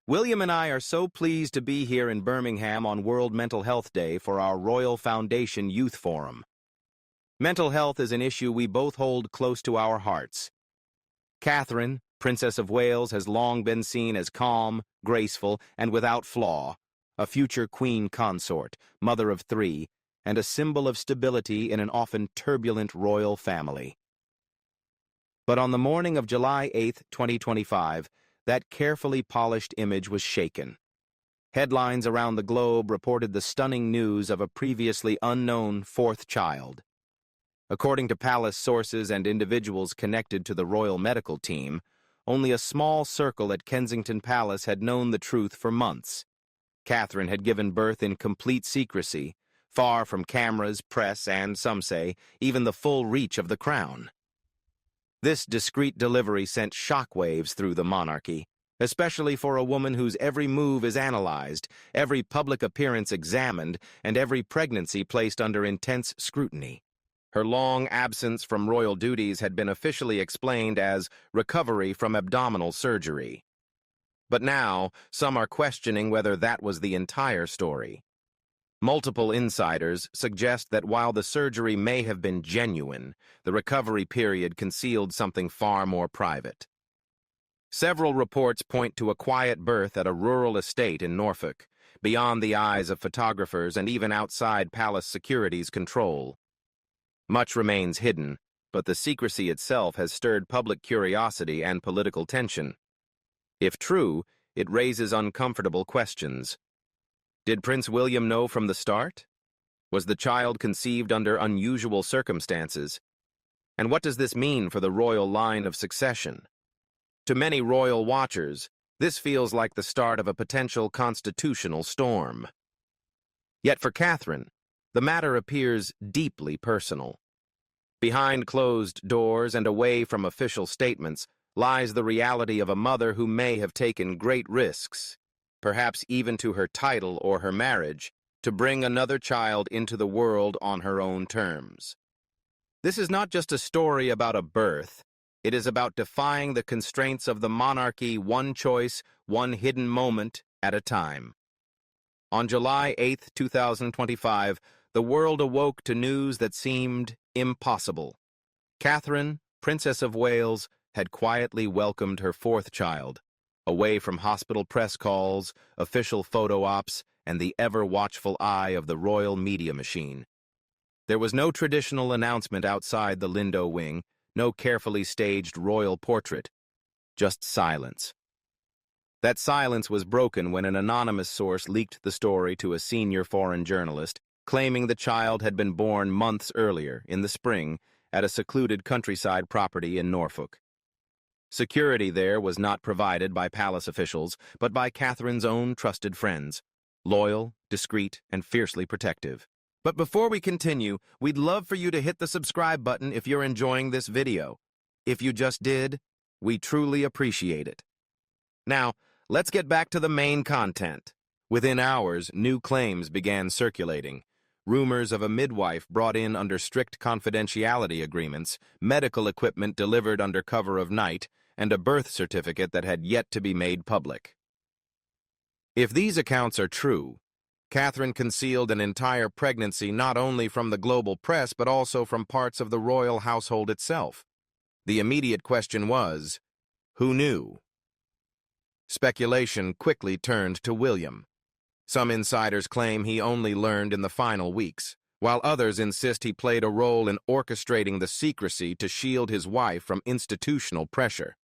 William and I are so pleased to be here in Birmingham on World Mental Health Day for our Royal Foundation Youth Forum. Mental health is an issue we both hold close to our hearts. Catherine, Princess of Wales, has long been seen as calm, graceful, and without flaw, a future queen consort, mother of 3, and a symbol of stability in an often turbulent royal family. But on the morning of July 8, 2025, that carefully polished image was shaken. Headlines around the globe reported the stunning news of a previously unknown 4th child. According to palace sources and individuals connected to the royal medical team, only a small circle at Kensington Palace had known the truth for months. Catherine had given birth in complete secrecy, far from cameras, press, and, some say, even the full reach of the crown. This discreet delivery sent shockwaves through the monarchy, especially for a woman whose every move is analyzed, every public appearance examined, and every pregnancy placed under intense scrutiny. Her long absence from royal duties had been officially explained as recovery from abdominal surgery. But now, some are questioning whether that was the entire story. Multiple insiders suggest that while the surgery may have been genuine, the recovery period concealed something far more private. Several reports point to a quiet birth at a rural estate in Norfolk, beyond the eyes of photographers and even outside palace security's control. Much remains hidden, but the secrecy itself has stirred public curiosity and political tension. If true, it raises uncomfortable questions. Did Prince William know from the start? Was the child conceived under unusual circumstances? And what does this mean for the royal line of succession? To many royal watchers, this feels like the start of a potential constitutional storm. Yet for Catherine, the matter appears deeply personal. Behind closed doors and away from official statements lies the reality of a mother who may have taken great risks, perhaps even to her title or her marriage, to bring another child into the world on her own terms. This is not just a story about a birth. It is about defying the constraints of the monarchy, one choice, one hidden moment at a time. On July 8, 2025, the world awoke to news that seemed impossible. Catherine, Princess of Wales, had quietly welcomed her 4th child, away from hospital press calls, official photo ops, and the ever-watchful eye of the royal media machine. There was no traditional announcement outside the Lindo wing, no carefully staged royal portrait, just silence. That silence was broken when an anonymous source leaked the story to a senior foreign journalist, claiming the child had been born months earlier, in the spring, at a secluded countryside property in Norfolk. Security there was not provided by palace officials, but by Catherine's own trusted friends, loyal, discreet, and fiercely protective. But before we continue, we'd love for you to hit the subscribe button if you're enjoying this video. If you just did, we truly appreciate it. Now, let's get back to the main content. Within hours, new claims began circulating. Rumors of a midwife brought in under strict confidentiality agreements, medical equipment delivered under cover of night, and a birth certificate that had yet to be made public. If these accounts are true, Catherine concealed an entire pregnancy not only from the global press but also from parts of the royal household itself. The immediate question was, who knew? Speculation quickly turned to William. Some insiders claim he only learned in the final weeks, while others insist he played a role in orchestrating the secrecy to shield his wife from institutional pressure.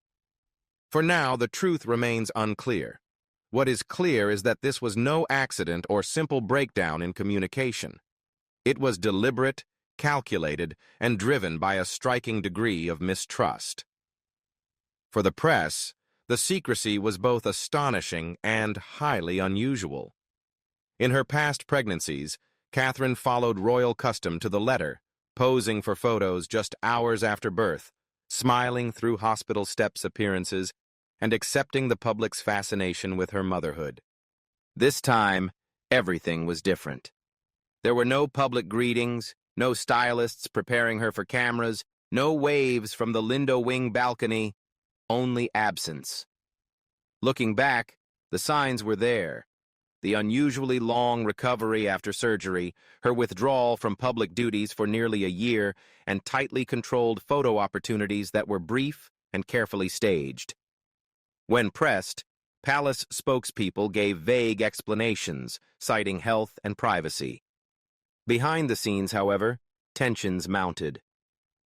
For now, the truth remains unclear. What is clear is that this was no accident or simple breakdown in communication. It was deliberate, calculated, and driven by a striking degree of mistrust. For the press, the secrecy was both astonishing and highly unusual. In her past pregnancies, Catherine followed royal custom to the letter, posing for photos just hours after birth, smiling through hospital steps appearances, and accepting the public's fascination with her motherhood. This time, everything was different. There were no public greetings, no stylists preparing her for cameras, no waves from the Lindo wing balcony, only absence. Looking back, The signs were there. The unusually long recovery after surgery, her withdrawal from public duties for nearly a year, and tightly controlled photo opportunities that were brief and carefully staged. When pressed, palace spokespeople gave vague explanations, citing health and privacy. Behind the scenes, however, tensions mounted.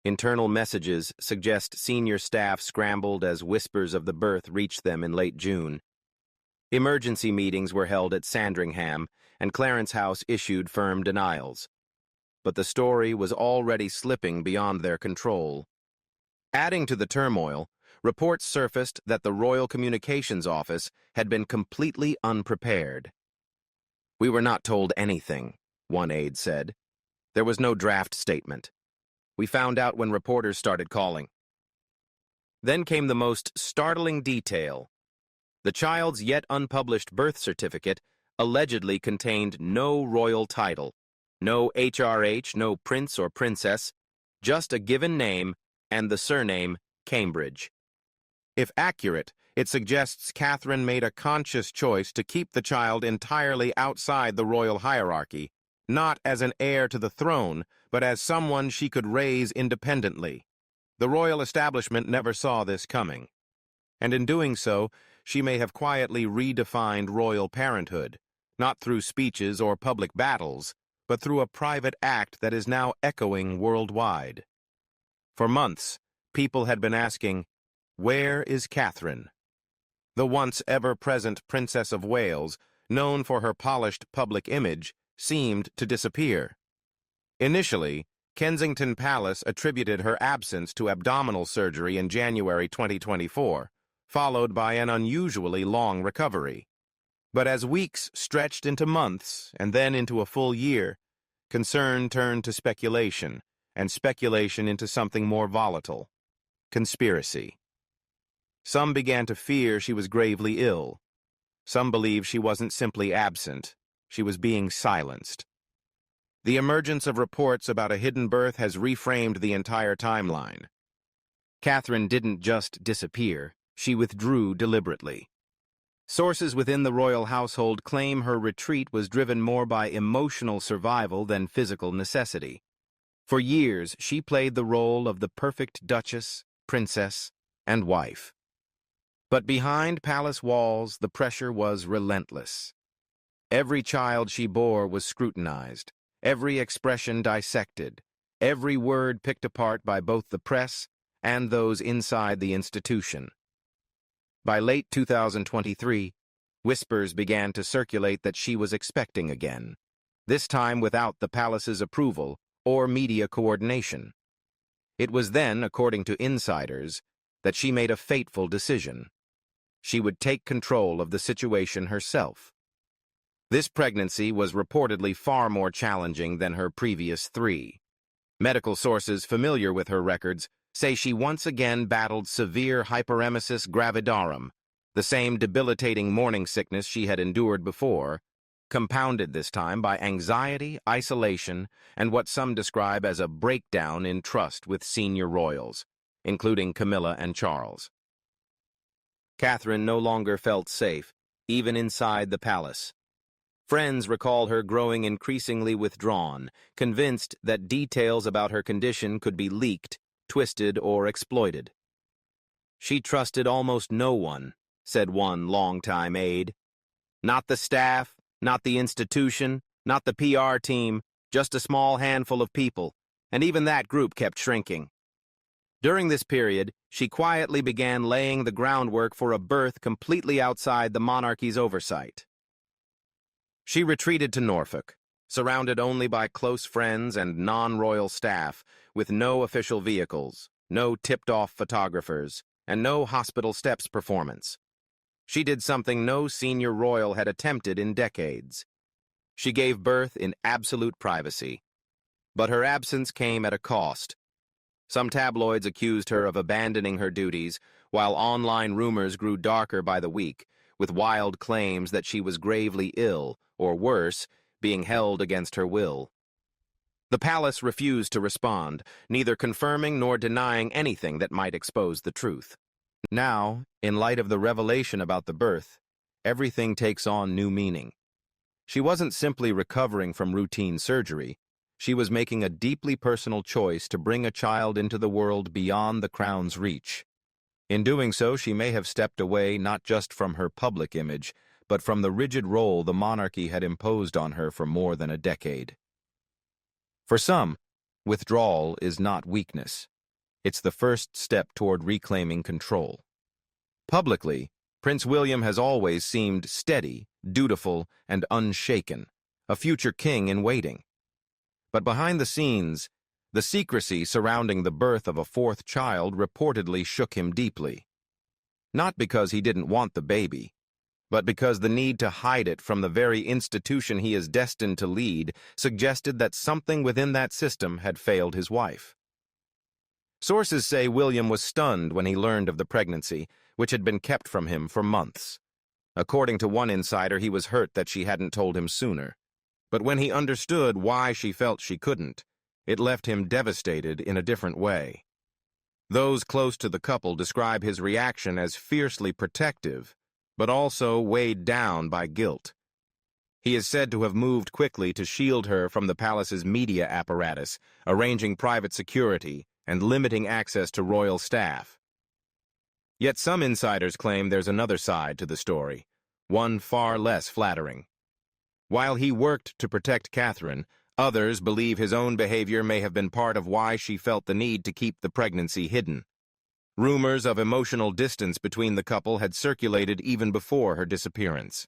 Internal messages suggest senior staff scrambled as whispers of the birth reached them in late June. Emergency meetings were held at Sandringham, and Clarence House issued firm denials. But the story was already slipping beyond their control. Adding to the turmoil, reports surfaced that the Royal Communications Office had been completely unprepared. "We were not told anything," one aide said. "There was no draft statement. We found out when reporters started calling." Then came the most startling detail. The child's yet unpublished birth certificate allegedly contained no royal title, no HRH, no prince or princess, just a given name and the surname Cambridge. If accurate, it suggests Catherine made a conscious choice to keep the child entirely outside the royal hierarchy, not as an heir to the throne, but as someone she could raise independently. The royal establishment never saw this coming, and in doing so, she may have quietly redefined royal parenthood, not through speeches or public battles, but through a private act that is now echoing worldwide. For months, people had been asking, where is Catherine? The once ever-present Princess of Wales, known for her polished public image, seemed to disappear. Initially, Kensington Palace attributed her absence to abdominal surgery in January 2024, followed by an unusually long recovery. But as weeks stretched into months and then into a full year, concern turned to speculation, and speculation into something more volatile: conspiracy. Some began to fear she was gravely ill. Some believed she wasn't simply absent, she was being silenced. The emergence of reports about a hidden birth has reframed the entire timeline. Catherine didn't just disappear, she withdrew deliberately. Sources within the royal household claim her retreat was driven more by emotional survival than physical necessity. For years, she played the role of the perfect duchess, princess, and wife. But behind palace walls, the pressure was relentless. Every child she bore was scrutinized, every expression dissected, every word picked apart by both the press and those inside the institution. By late 2023, whispers began to circulate that she was expecting again, this time without the palace's approval or media coordination. It was then, according to insiders, that she made a fateful decision. She would take control of the situation herself. This pregnancy was reportedly far more challenging than her previous three. Medical sources familiar with her records say she once again battled severe hyperemesis gravidarum, the same debilitating morning sickness she had endured before, compounded this time by anxiety, isolation, and what some describe as a breakdown in trust with senior royals, including Camilla and Charles. Catherine no longer felt safe, even inside the palace. Friends recall her growing increasingly withdrawn, convinced that details about her condition could be leaked, twisted, or exploited. "She trusted almost no one," said one longtime aide. "Not the staff, not the institution, not the PR team, just a small handful of people, and even that group kept shrinking." During this period, she quietly began laying the groundwork for a birth completely outside the monarchy's oversight. She retreated to Norfolk, surrounded only by close friends and non-royal staff, with no official vehicles, no tipped-off photographers, and no hospital steps performance. She did something no senior royal had attempted in decades. She gave birth in absolute privacy. But her absence came at a cost. Some tabloids accused her of abandoning her duties, while online rumors grew darker by the week, with wild claims that she was gravely ill, or worse, being held against her will. The palace refused to respond, neither confirming nor denying anything that might expose the truth. Now, in light of the revelation about the birth, everything takes on new meaning. She wasn't simply recovering from routine surgery. She was making a deeply personal choice to bring a child into the world beyond the crown's reach. In doing so, she may have stepped away not just from her public image, but from the rigid role the monarchy had imposed on her for more than a decade. For some, withdrawal is not weakness. It's the first step toward reclaiming control. Publicly, Prince William has always seemed steady, dutiful, and unshaken, a future king in waiting. But behind the scenes, the secrecy surrounding the birth of a fourth child reportedly shook him deeply. Not because he didn't want the baby, but because the need to hide it from the very institution he is destined to lead suggested that something within that system had failed his wife. Sources say William was stunned when he learned of the pregnancy, which had been kept from him for months. According to one insider, he was hurt that she hadn't told him sooner. But when he understood why she felt she couldn't, it left him devastated in a different way. Those close to the couple describe his reaction as fiercely protective, but also weighed down by guilt. He is said to have moved quickly to shield her from the palace's media apparatus, arranging private security and limiting access to royal staff. Yet some insiders claim there's another side to the story, one far less flattering. While he worked to protect Catherine, others believe his own behavior may have been part of why she felt the need to keep the pregnancy hidden. Rumors of emotional distance between the couple had circulated even before her disappearance.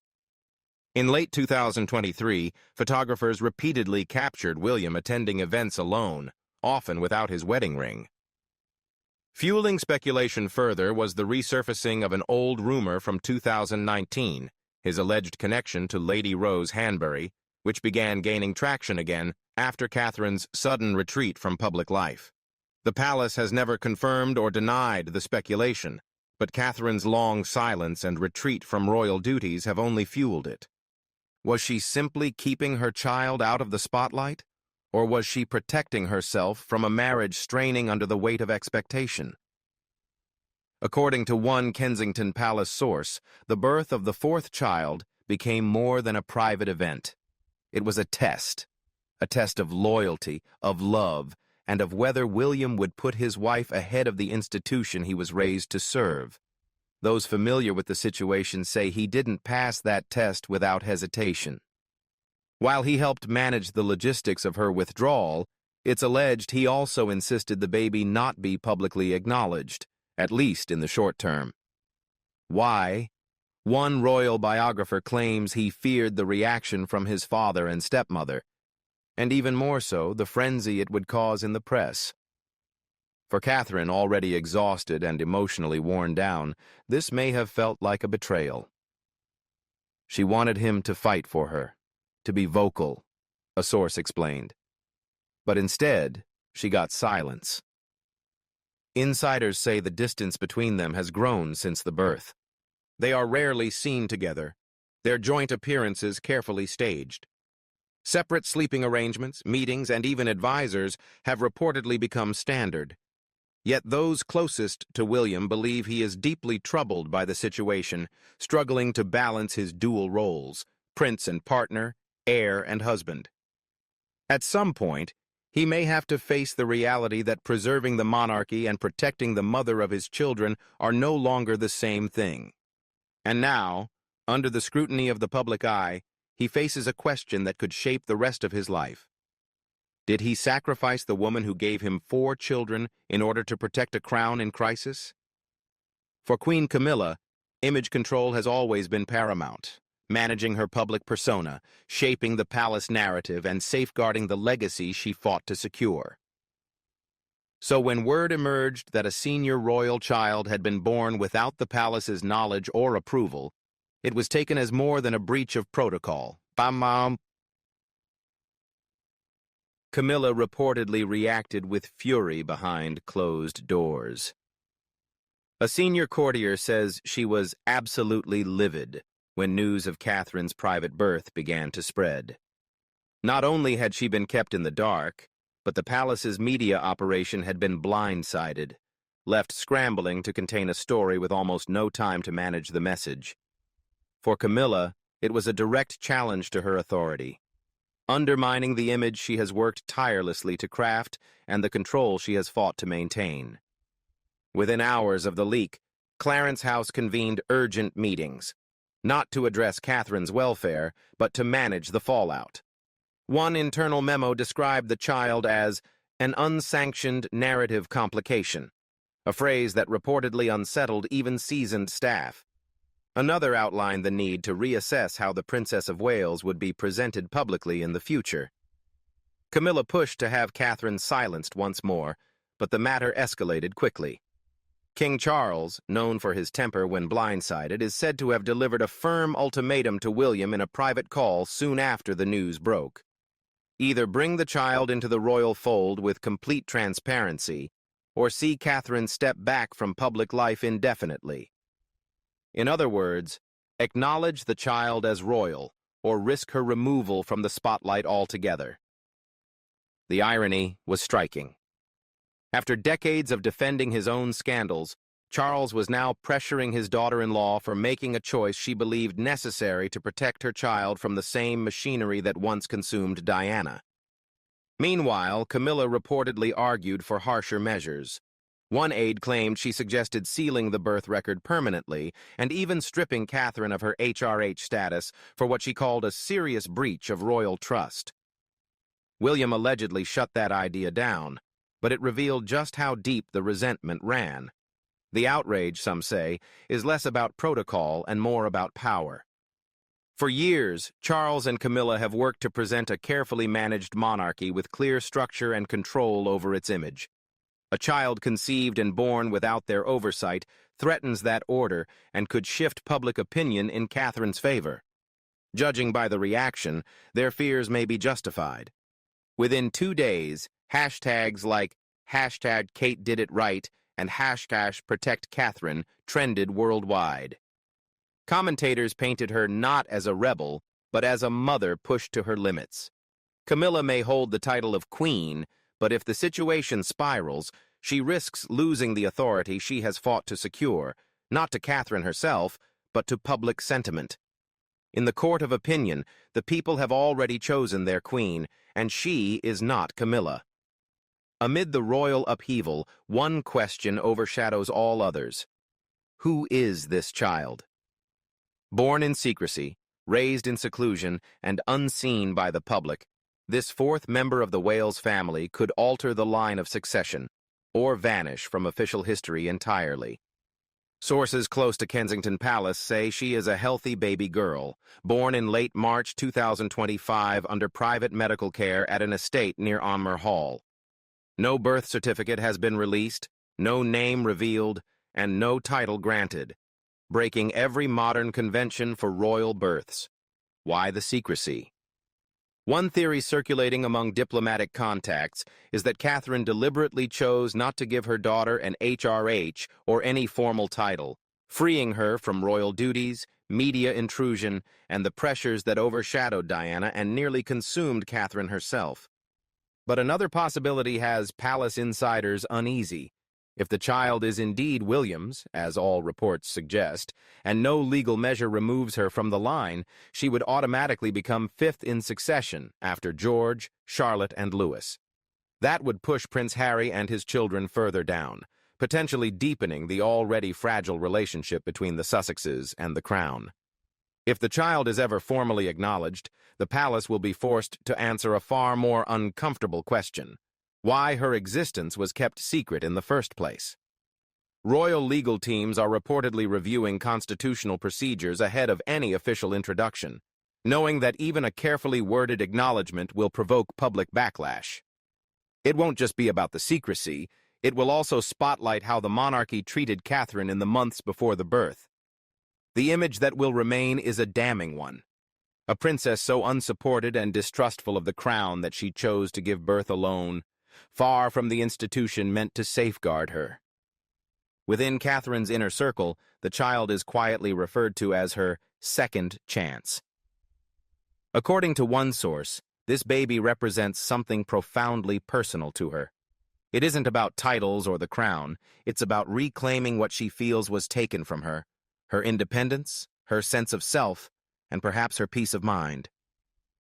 In late 2023, photographers repeatedly captured William attending events alone, often without his wedding ring. Fueling speculation further was the resurfacing of an old rumor from 2019, his alleged connection to Lady Rose Hanbury, which began gaining traction again after Catherine's sudden retreat from public life. The palace has never confirmed or denied the speculation, but Catherine's long silence and retreat from royal duties have only fueled it. Was she simply keeping her child out of the spotlight? Or was she protecting herself from a marriage straining under the weight of expectation? According to one Kensington Palace source, the birth of the fourth child became more than a private event. It was a test of loyalty, of love, and of whether William would put his wife ahead of the institution he was raised to serve. Those familiar with the situation say he didn't pass that test without hesitation. While he helped manage the logistics of her withdrawal, it's alleged he also insisted the baby not be publicly acknowledged, at least in the short term. Why? One royal biographer claims he feared the reaction from his father and stepmother, and even more so, the frenzy it would cause in the press. For Catherine, already exhausted and emotionally worn down, this may have felt like a betrayal. She wanted him to fight for her, to be vocal, a source explained. But instead, she got silence. Insiders say the distance between them has grown since the birth. They are rarely seen together, their joint appearances carefully staged. Separate sleeping arrangements, meetings, and even advisors have reportedly become standard. Yet those closest to William believe he is deeply troubled by the situation, struggling to balance his dual roles, prince and partner, heir and husband. At some point, he may have to face the reality that preserving the monarchy and protecting the mother of his children are no longer the same thing. And now, under the scrutiny of the public eye, he faces a question that could shape the rest of his life. Did he sacrifice the woman who gave him 4 children in order to protect a crown in crisis? For Queen Camilla, image control has always been paramount, managing her public persona, shaping the palace narrative, and safeguarding the legacy she fought to secure. So when word emerged that a senior royal child had been born without the palace's knowledge or approval, it was taken as more than a breach of protocol. Camilla reportedly reacted with fury behind closed doors. A senior courtier says she was absolutely livid when news of Catherine's private birth began to spread. Not only had she been kept in the dark, but the palace's media operation had been blindsided, left scrambling to contain a story with almost no time to manage the message. For Camilla, it was a direct challenge to her authority, undermining the image she has worked tirelessly to craft and the control she has fought to maintain. Within hours of the leak, Clarence House convened urgent meetings, not to address Catherine's welfare, but to manage the fallout. One internal memo described the child as an unsanctioned narrative complication, a phrase that reportedly unsettled even seasoned staff. Another outlined the need to reassess how the Princess of Wales would be presented publicly in the future. Camilla pushed to have Catherine silenced once more, but the matter escalated quickly. King Charles, known for his temper when blindsided, is said to have delivered a firm ultimatum to William in a private call soon after the news broke. Either bring the child into the royal fold with complete transparency, or see Catherine step back from public life indefinitely. In other words, acknowledge the child as royal, or risk her removal from the spotlight altogether. The irony was striking. After decades of defending his own scandals, Charles was now pressuring his daughter-in-law for making a choice she believed necessary to protect her child from the same machinery that once consumed Diana. Meanwhile, Camilla reportedly argued for harsher measures. One aide claimed she suggested sealing the birth record permanently and even stripping Catherine of her HRH status for what she called a serious breach of royal trust. William allegedly shut that idea down, but it revealed just how deep the resentment ran. The outrage, some say, is less about protocol and more about power. For years, Charles and Camilla have worked to present a carefully managed monarchy with clear structure and control over its image. A child conceived and born without their oversight threatens that order and could shift public opinion in Catherine's favor. Judging by the reaction, their fears may be justified. Within 2 days, hashtags like #KateDidItRight and #ProtectCatherine trended worldwide. Commentators painted her not as a rebel, but as a mother pushed to her limits. Camilla may hold the title of queen, but if the situation spirals, she risks losing the authority she has fought to secure, not to Catherine herself, but to public sentiment. In the court of opinion, the people have already chosen their queen, and she is not Camilla. Amid the royal upheaval, one question overshadows all others. Who is this child? Born in secrecy, raised in seclusion, and unseen by the public, this fourth member of the Wales family could alter the line of succession, or vanish from official history entirely. Sources close to Kensington Palace say she is a healthy baby girl, born in late March 2025 under private medical care at an estate near Onmer Hall. No birth certificate has been released, no name revealed, and no title granted, breaking every modern convention for royal births. Why the secrecy? One theory circulating among diplomatic contacts is that Catherine deliberately chose not to give her daughter an HRH or any formal title, freeing her from royal duties, media intrusion, and the pressures that overshadowed Diana and nearly consumed Catherine herself. But another possibility has palace insiders uneasy. If the child is indeed William's, as all reports suggest, and no legal measure removes her from the line, she would automatically become fifth in succession after George, Charlotte, and Louis. That would push Prince Harry and his children further down, potentially deepening the already fragile relationship between the Sussexes and the Crown. If the child is ever formally acknowledged, the palace will be forced to answer a far more uncomfortable question: why her existence was kept secret in the first place. Royal legal teams are reportedly reviewing constitutional procedures ahead of any official introduction, knowing that even a carefully worded acknowledgement will provoke public backlash. It won't just be about the secrecy, it will also spotlight how the monarchy treated Catherine in the months before the birth. The image that will remain is a damning one. A princess so unsupported and distrustful of the crown that she chose to give birth alone, far from the institution meant to safeguard her. Within Catherine's inner circle, the child is quietly referred to as her second chance. According to one source, this baby represents something profoundly personal to her. It isn't about titles or the crown, it's about reclaiming what she feels was taken from her: her independence, her sense of self, and perhaps her peace of mind.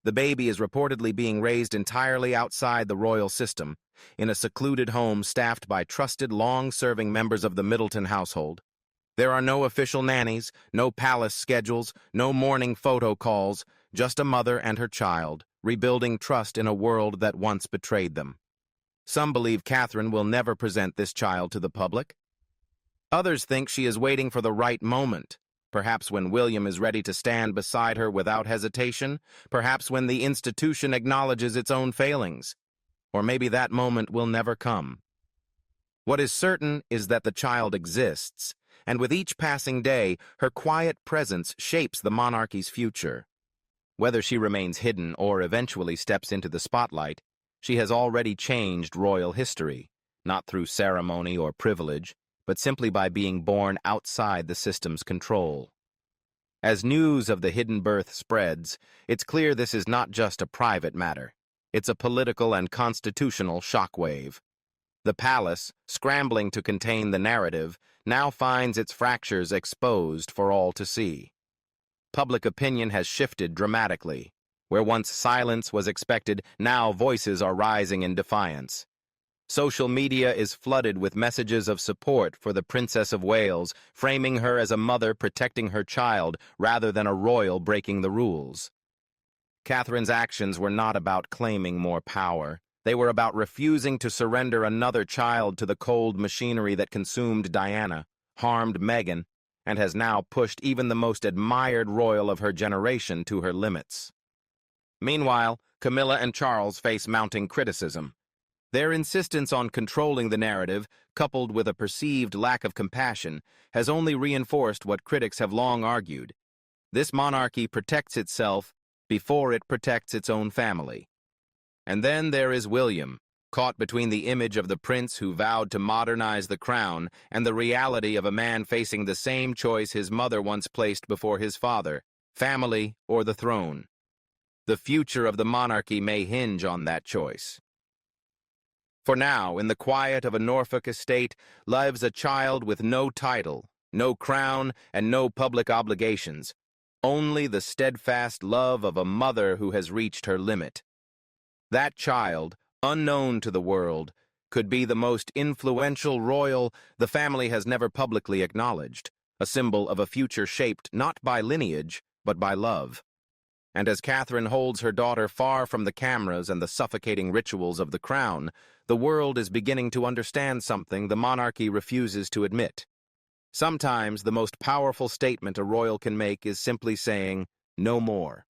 The baby is reportedly being raised entirely outside the royal system, in a secluded home staffed by trusted, long-serving members of the Middleton household. There are no official nannies, no palace schedules, no morning photo calls, just a mother and her child, rebuilding trust in a world that once betrayed them. Some believe Catherine will never present this child to the public. Others think she is waiting for the right moment, perhaps when William is ready to stand beside her without hesitation, perhaps when the institution acknowledges its own failings. Or maybe that moment will never come. What is certain is that the child exists, and with each passing day, her quiet presence shapes the monarchy's future. Whether she remains hidden or eventually steps into the spotlight, she has already changed royal history, not through ceremony or privilege, but simply by being born outside the system's control. As news of the hidden birth spreads, it's clear this is not just a private matter. It's a political and constitutional shockwave. The palace, scrambling to contain the narrative, now finds its fractures exposed for all to see. Public opinion has shifted dramatically. Where once silence was expected, now voices are rising in defiance. Social media is flooded with messages of support for the Princess of Wales, framing her as a mother protecting her child rather than a royal breaking the rules. Catherine's actions were not about claiming more power. They were about refusing to surrender another child to the cold machinery that consumed Diana, harmed Meghan, and has now pushed even the most admired royal of her generation to her limits. Meanwhile, Camilla and Charles face mounting criticism. Their insistence on controlling the narrative, coupled with a perceived lack of compassion, has only reinforced what critics have long argued. This monarchy protects itself before it protects its own family. And then there is William, caught between the image of the prince who vowed to modernize the crown and the reality of a man facing the same choice his mother once placed before his father, family or the throne. The future of the monarchy may hinge on that choice. For now, in the quiet of a Norfolk estate, lives a child with no title, no crown, and no public obligations. Only the steadfast love of a mother who has reached her limit. That child, unknown to the world, could be the most influential royal the family has never publicly acknowledged, a symbol of a future shaped not by lineage, but by love. And as Catherine holds her daughter far from the cameras and the suffocating rituals of the crown, the world is beginning to understand something the monarchy refuses to admit. Sometimes the most powerful statement a royal can make is simply saying, "No more."